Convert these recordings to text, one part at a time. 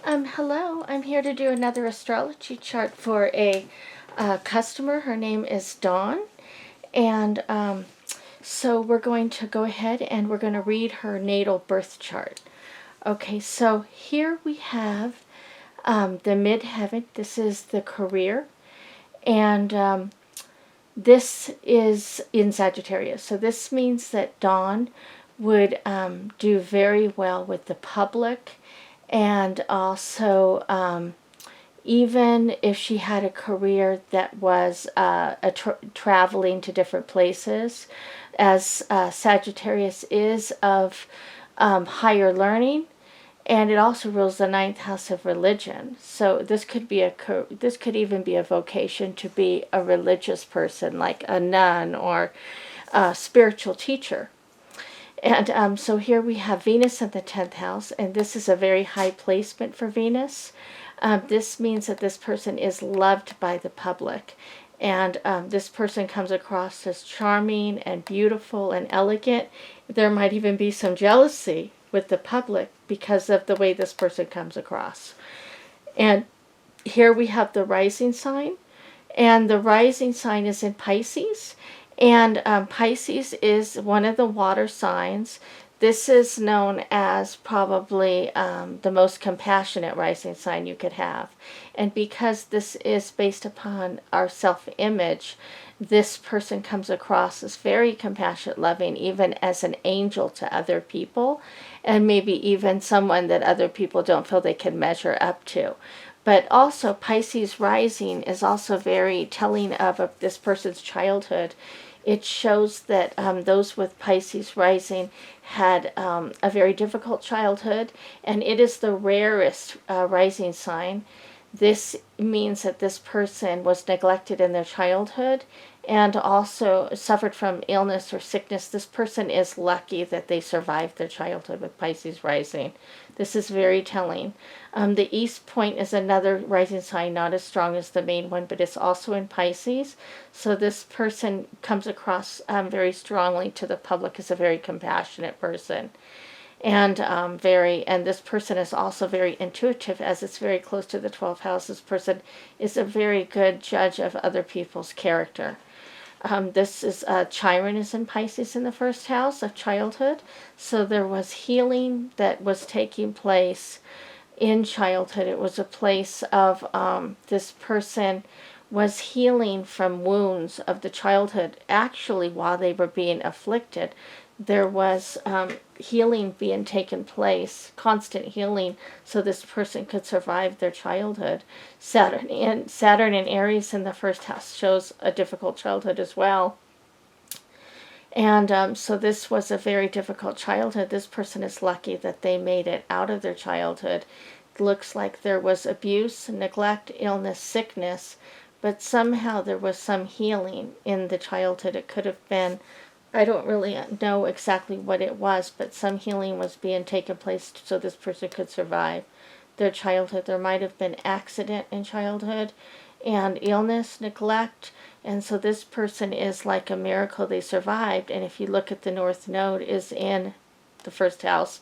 Hello, I'm here to do another astrology chart for a customer. Her name is Dawn. And so we're going to go ahead and we're going to read her natal birth chart. Okay, so here we have the midheaven. This is the career. And this is in Sagittarius. So this means that Dawn would do very well with the public, and also even if she had a career that was traveling to different places, as Sagittarius is of higher learning, and it also rules the ninth house of religion. So this could even be a vocation to be a religious person, like a nun or a spiritual teacher. And so here we have Venus in the 10th house, and this is a very high placement for Venus. This means that this person is loved by the public. And this person comes across as charming and beautiful and elegant. There might even be some jealousy with the public because of the way this person comes across. And here we have the rising sign. And the rising sign is in Pisces. And Pisces is one of the water signs. This is known as probably the most compassionate rising sign you could have. And because this is based upon our self-image, this person comes across as very compassionate, loving, even as an angel to other people, and maybe even someone that other people don't feel they can measure up to. But also, Pisces rising is also very telling of this person's childhood. It shows that those with Pisces rising had a very difficult childhood, and it is the rarest rising sign. This means that this person was neglected in their childhood and also suffered from illness or sickness. This person is lucky that they survived their childhood with Pisces rising. This is very telling. The East Point is another rising sign, not as strong as the main one, but it's also in Pisces. So this person comes across very strongly to the public as a very compassionate person. And this person is also very intuitive, as it's very close to the 12th house. This person is a very good judge of other people's character. This is Chiron is in Pisces in the first house of childhood. So there was healing that was taking place in childhood. It was a place of this person was healing from wounds of the childhood. Actually, while they were being afflicted, there was healing being taken place, constant healing, so this person could survive their childhood. Saturn in Aries in the first house shows a difficult childhood as well. And so this was a very difficult childhood. This person is lucky that they made it out of their childhood. It looks like there was abuse, neglect, illness, sickness, but somehow there was some healing in the childhood. It could have been, I don't really know exactly what it was, but some healing was being taken place so this person could survive their childhood. There might have been accident in childhood and illness, neglect, and so this person is like a miracle they survived. And if you look at the North Node is in the first house,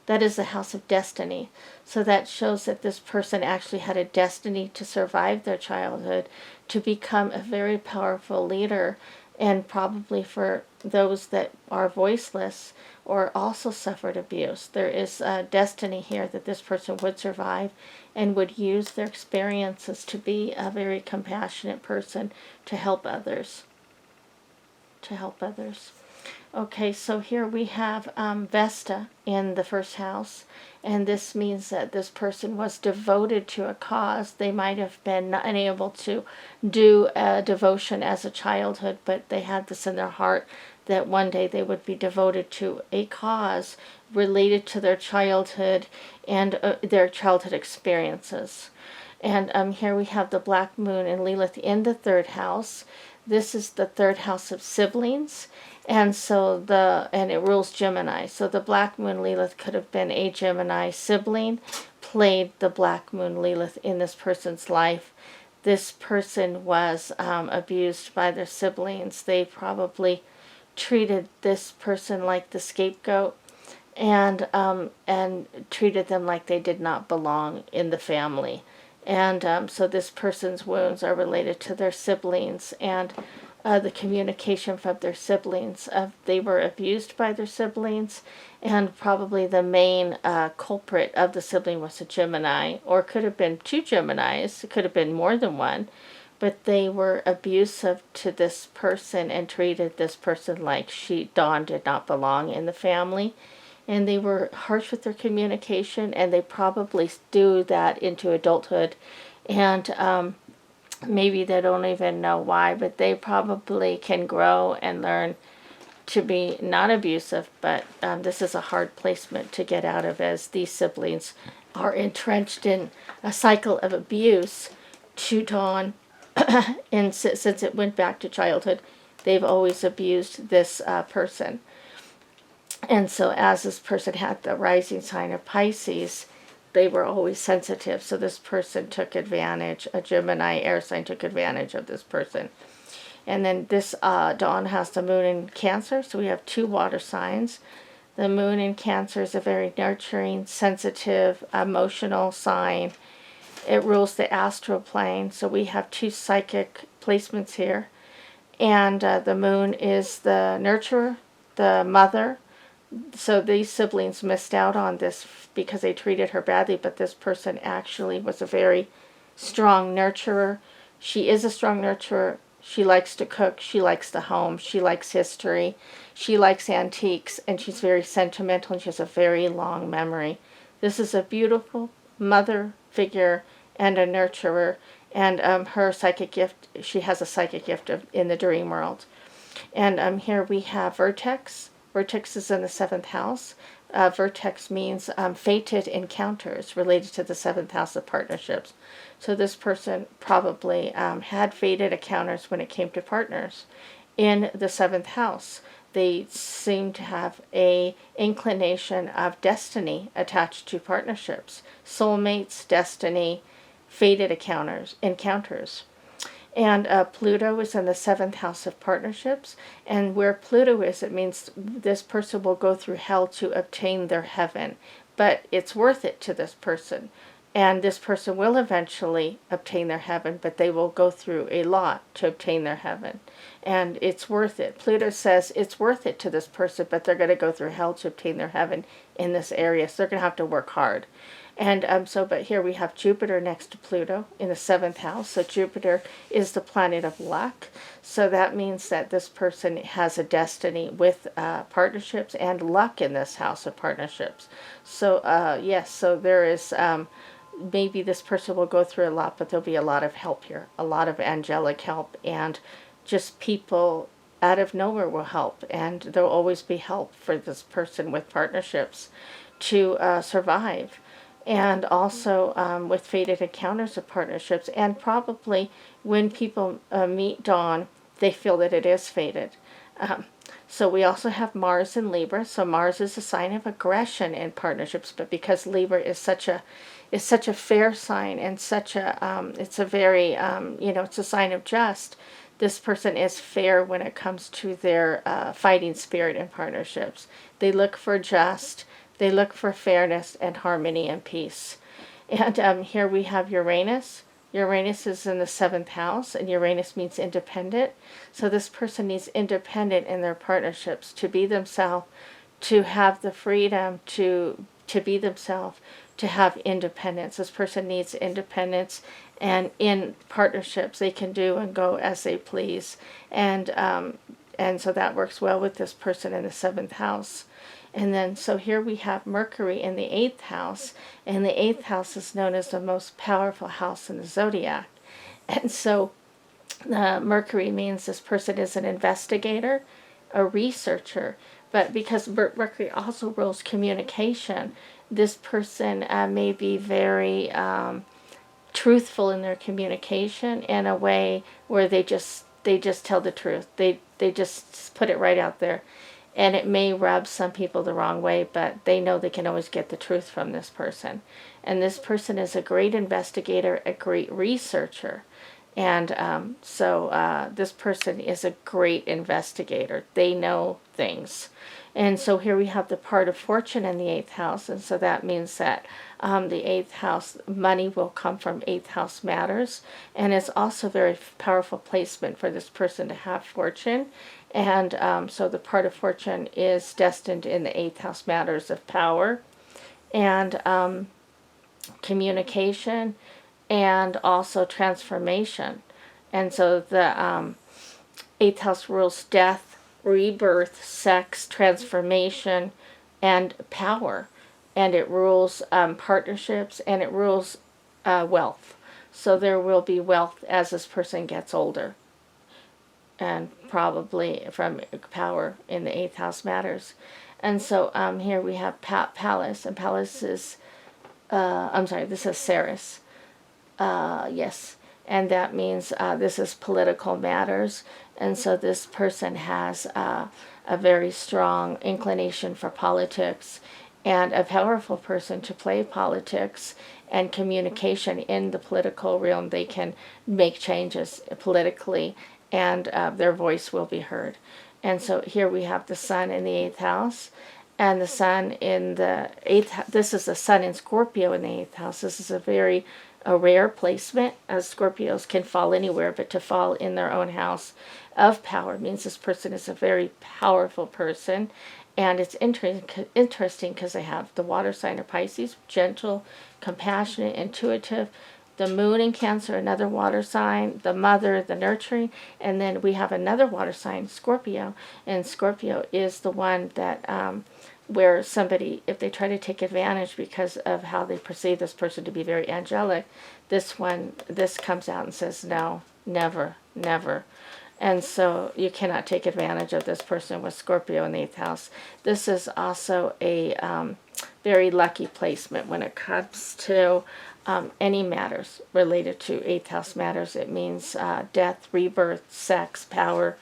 that is the house of destiny. So that shows that this person actually had a destiny to survive their childhood, to become a very powerful leader, and probably for those that are voiceless or also suffered abuse. There is a destiny here that this person would survive and would use their experiences to be a very compassionate person to help others. Okay, so here we have Vesta in the first house, and this means that this person was devoted to a cause. They might have been unable to do a devotion as a childhood, but they had this in their heart that one day they would be devoted to a cause related to their childhood and their childhood experiences. And here we have the Black Moon and Lilith in the third house. This is the third house of siblings, and it rules Gemini. So the Black Moon Lilith could have been a Gemini sibling, played the Black Moon Lilith in this person's life. This person was abused by their siblings. They probably treated this person like the scapegoat, and treated them like they did not belong in the family. And so this person's wounds are related to their siblings and the communication from their siblings. They were abused by their siblings, and probably the main culprit of the sibling was a Gemini, or could have been two Geminis, it could have been more than one, but they were abusive to this person and treated this person like Dawn did not belong in the family. And they were harsh with their communication, and they probably do that into adulthood. And maybe they don't even know why, but they probably can grow and learn to be not abusive. But this is a hard placement to get out of, as these siblings are entrenched in a cycle of abuse to Dawn. And since it went back to childhood, they've always abused this person. And so as this person had the rising sign of Pisces, they were always sensitive. So this person took advantage, a Gemini air sign took advantage of this person. And then this Dawn has the moon in Cancer, so we have two water signs. The moon in Cancer is a very nurturing, sensitive, emotional sign. It rules the astral plane, so we have two psychic placements here. And the moon is the nurturer, the mother. So these siblings missed out on this because they treated her badly, but this person actually was a very strong nurturer. She is a strong nurturer. She likes to cook. She likes the home. She likes history. She likes antiques, and she's very sentimental, and she has a very long memory. This is a beautiful mother figure and a nurturer, and her psychic gift, she has a psychic gift in the dream world. And here we have Vertex. Vertex is in the 7th house. Vertex means fated encounters related to the 7th house of partnerships. So this person probably had fated encounters when it came to partners in the 7th house. They seem to have a inclination of destiny attached to partnerships. Soulmates, destiny, fated encounters. And Pluto is in the 7th house of partnerships. And where Pluto is, it means this person will go through hell to obtain their heaven. But it's worth it to this person. And this person will eventually obtain their heaven, but they will go through a lot to obtain their heaven. And it's worth it. Pluto says it's worth it to this person, but they're going to go through hell to obtain their heaven in this area. So they're going to have to work hard. And but here we have Jupiter next to Pluto in the 7th house. So Jupiter is the planet of luck. So that means that this person has a destiny with partnerships and luck in this house of partnerships. So yes, so there is, maybe this person will go through a lot, but there'll be a lot of help here, a lot of angelic help, and just people out of nowhere will help. And there'll always be help for this person with partnerships to survive. And also with fated encounters of partnerships. And probably when people meet Dawn, they feel that it is fated. So we also have Mars in Libra. So Mars is a sign of aggression in partnerships, but because Libra is such a fair sign and such a it's a very it's a sign of just. This person is fair when it comes to their fighting spirit in partnerships. They look for just. They look for fairness and harmony and peace. And here we have Uranus. Uranus is in the 7th house, and Uranus means independent. So this person needs independent in their partnerships, to be themselves, to have the freedom to be themselves, to have independence. This person needs independence, and in partnerships they can do and go as they please. And so that works well with this person in the 7th house. And then, so here we have Mercury in the 8th house, and the 8th house is known as the most powerful house in the zodiac. And so Mercury means this person is an investigator, a researcher, but because Mercury also rules communication, this person may be very truthful in their communication in a way where they just tell the truth. They just put it right out there. And it may rub some people the wrong way, but they know they can always get the truth from this person. And this person is a great investigator, a great researcher. And so this person is a great investigator. They know things. And so here we have the part of fortune in the 8th house, and so that means that the 8th house, money will come from 8th house matters, and it's also a very powerful placement for this person to have fortune. And so the part of fortune is destined in the 8th house matters of power and communication and also transformation. And so the 8th house rules death, rebirth, sex, transformation, and power. And it rules partnerships, and it rules wealth. So there will be wealth as this person gets older, and probably from power in the 8th house matters. And so here we have Palace, and Palace is, this is Ceres. Yes, and that means this is political matters, and so this person has a very strong inclination for politics, and a powerful person to play politics and communication in the political realm. They can make changes politically, and their voice will be heard. And so here we have the sun in the 8th house, and the sun in the 8th. This is the sun in Scorpio in the 8th house. This is a rare placement, as Scorpios can fall anywhere, but to fall in their own house of power means this person is a very powerful person. And it's interesting because they have the water sign of Pisces, gentle, compassionate, intuitive, the moon in Cancer, another water sign, the mother, the nurturing, and then we have another water sign, Scorpio, and Scorpio is the one that where somebody, if they try to take advantage because of how they perceive this person to be very angelic, this comes out and says, no, never, never. And so you cannot take advantage of this person with Scorpio in the 8th house. This is also a very lucky placement when it comes to any matters related to 8th house matters. It means death, rebirth, sex, power,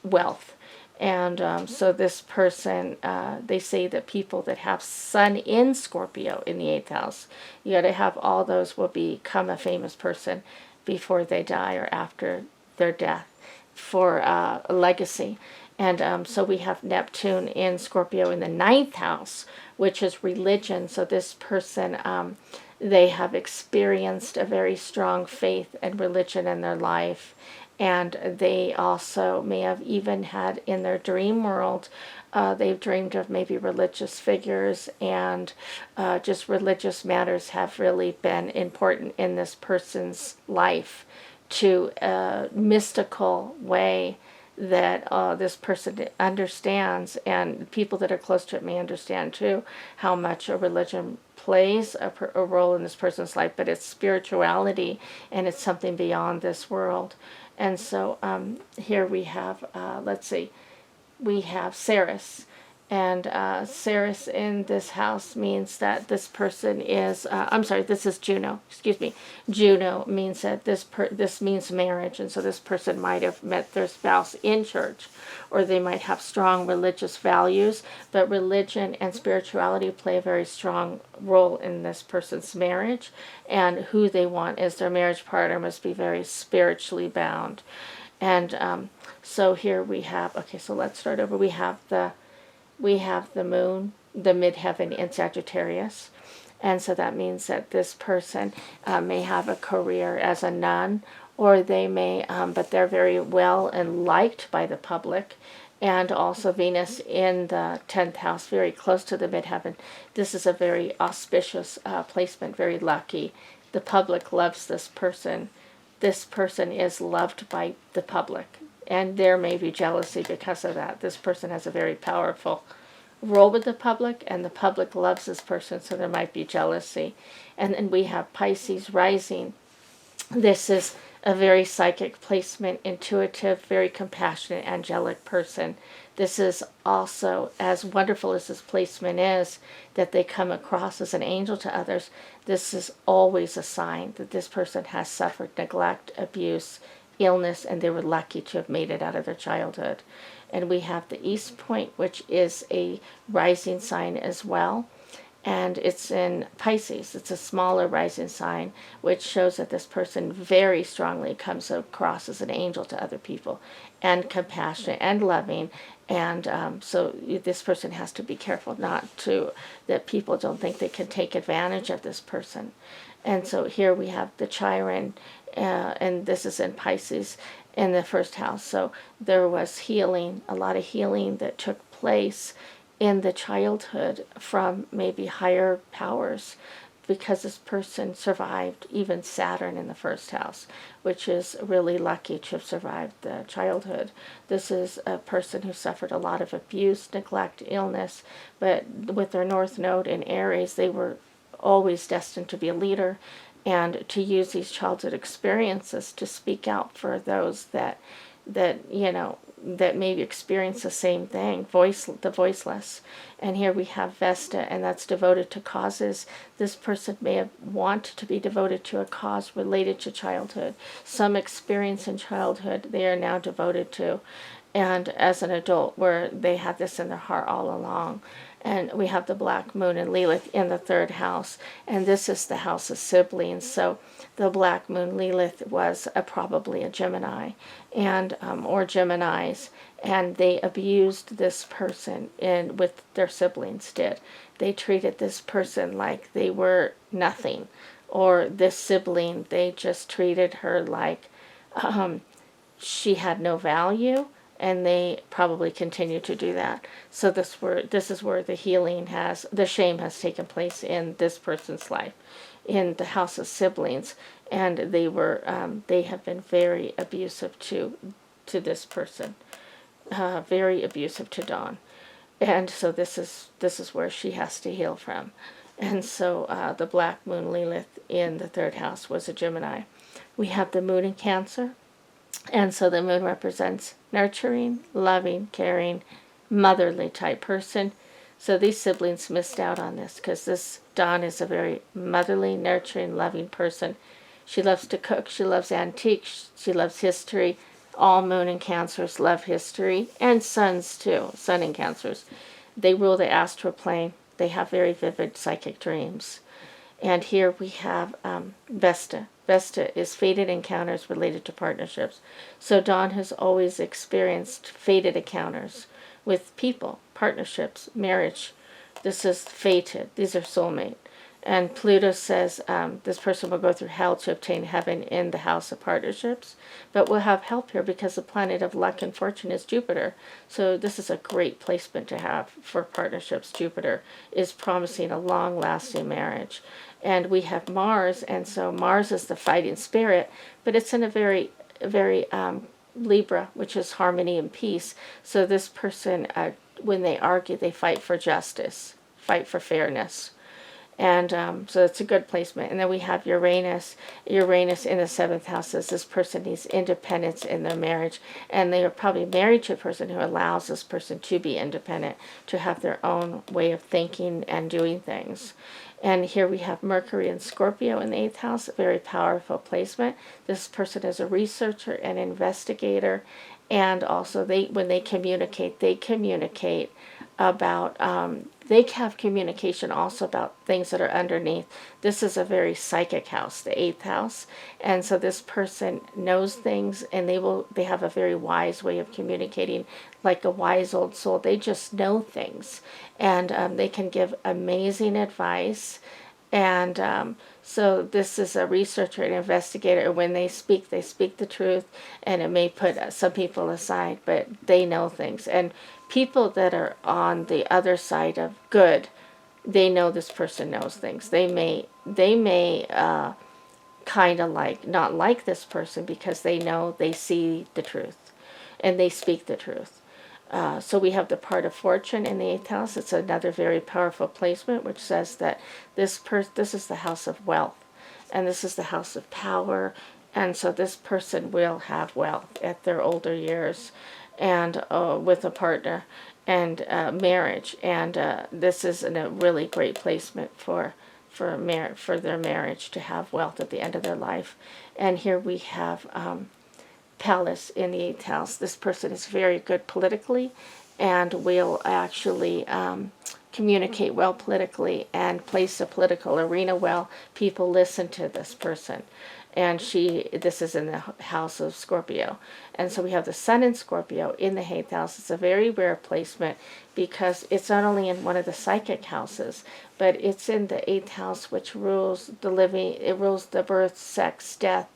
wealth. And so this person, they say that people that have sun in Scorpio in the 8th house, you got to have all those will become a famous person before they die or after their death for a legacy. And so we have Neptune in Scorpio in the 9th house, which is religion. So this person, they have experienced a very strong faith and religion in their life. And they also may have even had in their dream world, they've dreamed of maybe religious figures, and just religious matters have really been important in this person's life to a mystical way that this person understands, and people that are close to it may understand too, how much a religion plays a role in this person's life, but it's spirituality and it's something beyond this world. And so here we have, we have Ceres. And Ceres in this house means that this person is, this is Juno, excuse me. Juno means that this means marriage, and so this person might have met their spouse in church, or they might have strong religious values, but religion and spirituality play a very strong role in this person's marriage, and who they want as their marriage partner must be very spiritually bound. And so here we have, okay, so let's start over. We have the moon, the midheaven in Sagittarius. And so that means that this person may have a career as a nun, or they may, but they're very well and liked by the public. And also Venus in the 10th house, very close to the midheaven. This is a very auspicious placement, very lucky. The public loves this person. This person is loved by the public. And there may be jealousy because of that. This person has a very powerful role with the public, and the public loves this person, so there might be jealousy. And then we have Pisces rising. This is a very psychic placement, intuitive, very compassionate, angelic person. This is also, as wonderful as this placement is, that they come across as an angel to others, this is always a sign that this person has suffered neglect, abuse, illness, and they were lucky to have made it out of their childhood. And we have the East Point, which is a rising sign as well. and it's in Pisces. It's a smaller rising sign, which shows that this person very strongly comes across as an angel to other people, and compassionate and loving. And so this person has to be careful that people don't think they can take advantage of this person. And so here we have the Chiron, and this is in Pisces in the first house. So there was healing, a lot of healing that took place in the childhood from maybe higher powers, because this person survived even Saturn in the first house, which is really lucky to have survived the childhood. This is a person who suffered a lot of abuse, neglect, illness, but with their North Node in Aries, they were always destined to be a leader, and to use these childhood experiences to speak out for those that maybe experience the same thing, the voiceless. And here we have Vesta, and that's devoted to causes. This person may have wanted to be devoted to a cause related to childhood. Some experience in childhood they are now devoted to, and as an adult, where they had this in their heart all along. And we have the Black Moon and Lilith in the third house, and this is the house of siblings. So the Black Moon Lilith was probably a Gemini, and or Geminis, and they abused this person with their siblings. They treated this person like they were nothing, or this sibling, they just treated her like she had no value, and they probably continue to do that. So this is where the shame has taken place in this person's life, in the house of siblings, and they have been very abusive to this person, very abusive to Dawn, and so this is where she has to heal from. And so the Black Moon Lilith in the third house was a Gemini. We have the Moon in Cancer. And so the moon represents nurturing, loving, caring, motherly type person. So these siblings missed out on this, because this Dawn is a very motherly, nurturing, loving person. She loves to cook. She loves antiques. She loves history. All moon and Cancers love history, and suns too. Sun and Cancers. They rule the astral plane. They have very vivid psychic dreams. And here we have Vesta. Vesta is fated encounters related to partnerships. So Dawn has always experienced fated encounters with people, partnerships, marriage. This is fated. These are soulmate. And Pluto says this person will go through hell to obtain heaven in the house of partnerships, but will have help here because the planet of luck and fortune is Jupiter. So this is a great placement to have for partnerships. Jupiter is promising a long-lasting marriage. And we have Mars, and so Mars is the fighting spirit, but it's in a very, very Libra, which is harmony and peace. So this person, when they argue, they fight for justice, fight for fairness. And so it's a good placement. And then we have Uranus. Uranus in the seventh house says this person needs independence in their marriage. And they are probably married to a person who allows this person to be independent, to have their own way of thinking and doing things. And here we have Mercury and Scorpio in the eighth house, a very powerful placement. This person is a researcher and investigator, and also when they communicate about, they have communication also about things that are underneath. This is a very psychic house, the eighth house, and so this person knows things, and they have a very wise way of communicating, like a wise old soul. They just know things, and they can give amazing advice. And so this is a researcher and investigator, and when they speak the truth, and it may put some people aside, but they know things. And people that are on the other side of good, they know this person knows things. They may kind of not like this person, because they see the truth, and they speak the truth. So we have the part of fortune in the eighth house. It's another very powerful placement, which says that this is the house of wealth, and this is the house of power, and so this person will have wealth at their older years, and with a partner, and marriage. And this is a really great placement for their marriage, to have wealth at the end of their life. And here we have Pallas in the eighth house. This person is very good politically, and will actually communicate well politically and place the political arena well. People listen to this person. And this is in the house of Scorpio. And so we have the Sun in Scorpio in the 8th house. It's a very rare placement because it's not only in one of the psychic houses, but it's in the 8th house, which rules the living, it rules the birth, sex, death,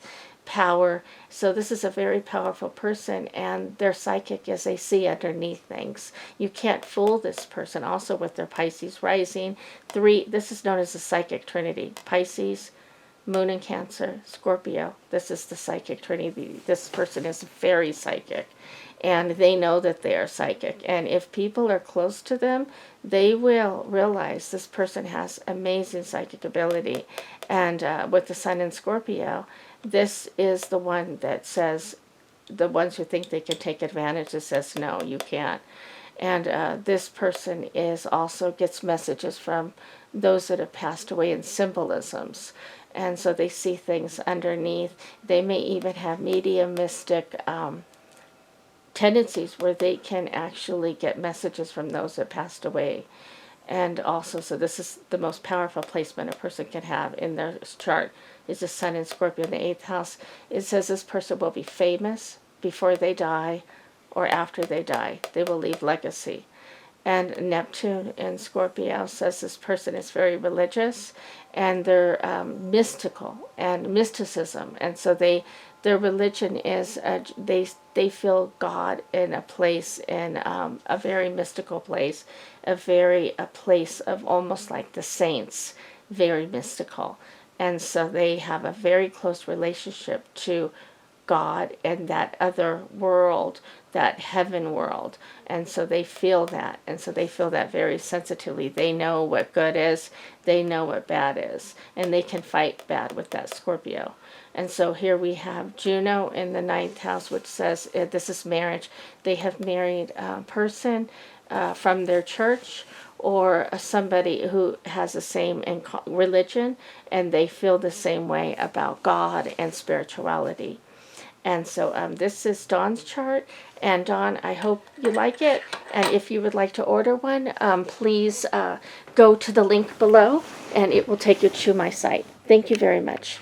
power. So this is a very powerful person, and their psychic is they see underneath things. You can't fool this person. Also with their Pisces rising, this is known as the psychic trinity. Pisces, Moon in Cancer, Scorpio. This is the psychic trinity. This person is very psychic, and they know that they are psychic. And if people are close to them, they will realize this person has amazing psychic ability. And with the Sun in Scorpio, this is the one that says, the ones who think they can take advantage, it says, no, you can't. And this person is also gets messages from those that have passed away in symbolisms. And so they see things underneath. They may even have mediumistic tendencies where they can actually get messages from those that passed away. And also, so this is the most powerful placement a person can have in their chart, is the Sun in Scorpio in the 8th house. It says this person will be famous before they die or after they die. They will leave legacy. And Neptune in Scorpio says this person is very religious, and they're mystical and mysticism. And so their religion is, they feel God in a place, in a very mystical place, a place of almost like the saints, very mystical. And so they have a very close relationship to God and that other world, that heaven world. And so they feel that. And so they feel that very sensitively. They know what good is. They know what bad is. And they can fight bad with that Scorpio. And so here we have Juno in the 9th house, which says this is marriage. They have married a person from their church, or somebody who has the same religion, and they feel the same way about God and spirituality. And so this is Dawn's chart. And Dawn, I hope you like it. And if you would like to order one, please go to the link below, and it will take you to my site. Thank you very much.